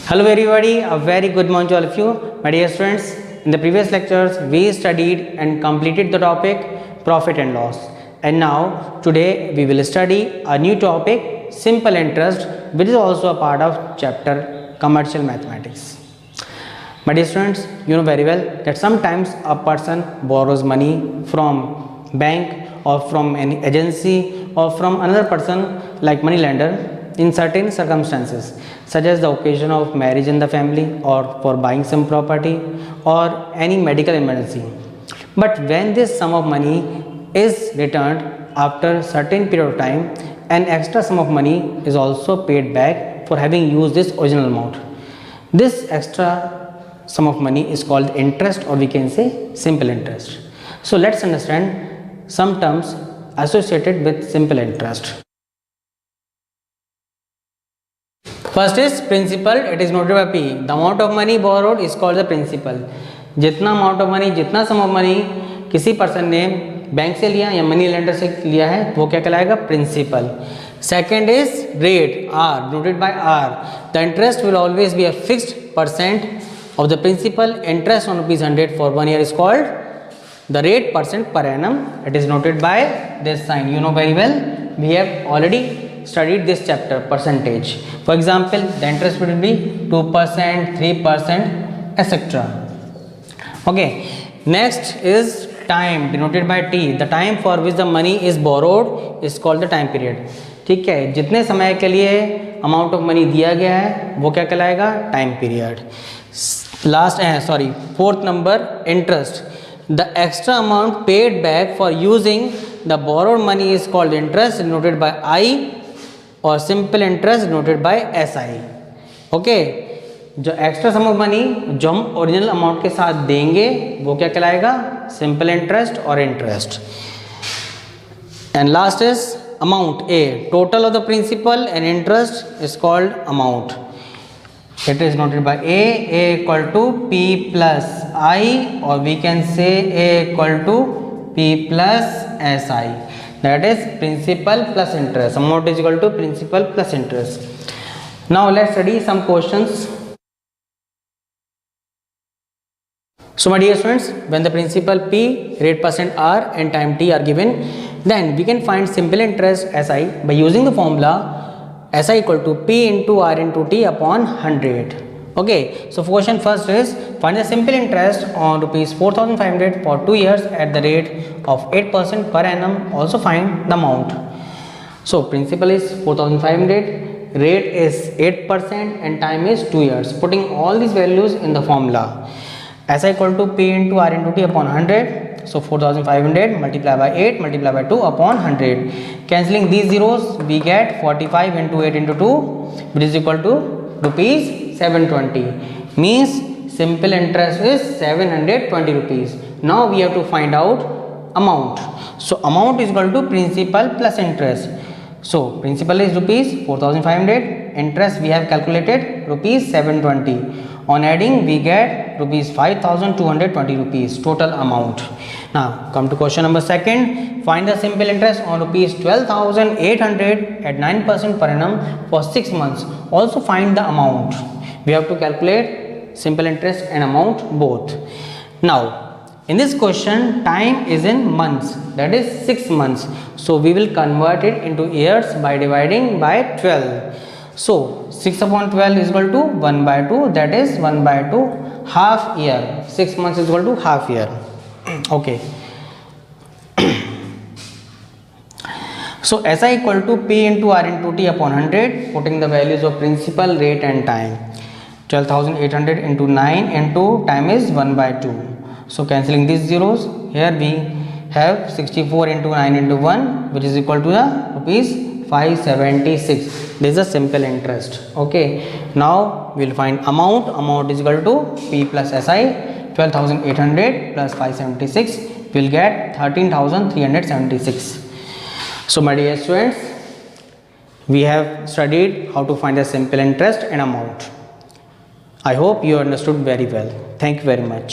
Hello everybody, a very good morning to all of you, my dear students. In the previous lectures, we studied and completed the topic profit and loss. And now, today we will study a new topic, simple interest, which is also a part of chapter commercial mathematics. My dear students, you know very well that sometimes a person borrows money from bank or from any agency or from another person like money lender in certain circumstances, such as the occasion of marriage in the family or for buying some property or any medical emergency. But when this sum of money is returned after certain period of time, an extra sum of money is also paid back for having used this original amount. This extra sum of money is called interest, or we can say simple interest. So let's understand some terms associated with simple interest. First is principal, it is noted by P. The amount of money borrowed is called the principal. जितना amount of money, जितना sum of money किसी person ने bank से लिया या money lender से लिया है वो क्या कहलाएगा? Principal. Second is rate, R, noted by R. The interest will always be a fixed percent of the principal. Interest on ₹100 for 1 year is called the rate percent per annum. It is noted by this sign. You know very well, we have already studied this chapter, percentage. For example, the interest will be 2%, 3%, etc. Okay, next is time, denoted by T. The time for which the money is borrowed is called the time period. ठीक है, जितने समय के लिए amount of money दिया गया है वो क्या कहलाएगा? Time period. Last fourth number, interest. The extra amount paid back for using the borrowed money is called interest, noted by I, और simple interest noted by SI. Okay, जो extra sum of money जो हम original amount के साथ देंगे वो क्या कहलाएगा? सिंपल इंटरेस्ट और interest. And last is amount, A. Total of the principal and interest is called amount. It is noted by A equal to P plus I, और we can say A equal to P plus SI. That is principal plus interest. Amount is equal to principal plus interest. Now let's study some questions. So my dear students, when the principal P, rate percent R and time T are given, then we can find simple interest SI by using the formula SI equal to P into R into T upon 100. Okay, so question first is find the simple interest on ₹4,500 for 2 years at the rate of 8% per annum. Also find the amount. So principal is 4,500, rate is 8% and time is 2 years. Putting all these values in the formula, SI equal to P into R into T upon 100. So 4,500 multiplied by 8 multiplied by 2 upon 100. Cancelling these zeros, we get 45 into 8 into 2, which is equal to ₹720. Means simple interest is 720 rupees. Now we have to find out amount. So amount is equal to principal plus interest. So principal is ₹4,500, interest we have calculated ₹720. On adding we get ₹5,220 total amount. Now come to question number second. Find the simple interest on ₹12,800 at 9% per annum for 6 months. Also find the amount. We have to calculate simple interest and amount both. Now in this question, time is in months, that is 6 months. So we will convert it into years by dividing by 12. So 6 upon 12 is equal to 1 by 2, that is 1 by 2, half year. 6 months is equal to half year. Okay. So SI equal to P into R into T upon 100, putting the values of principal, rate and time. 12,800 into 9 into time is 1 by 2. So cancelling these zeros, here we have 64 into 9 into 1, which is equal to the ₹576. This is a simple interest. Okay, now we will find amount. Amount is equal to P plus SI. 12,800 plus 576 will get 13,376. So my dear students, we have studied how to find the simple interest and amount. I hope you understood very well. Thank you very much.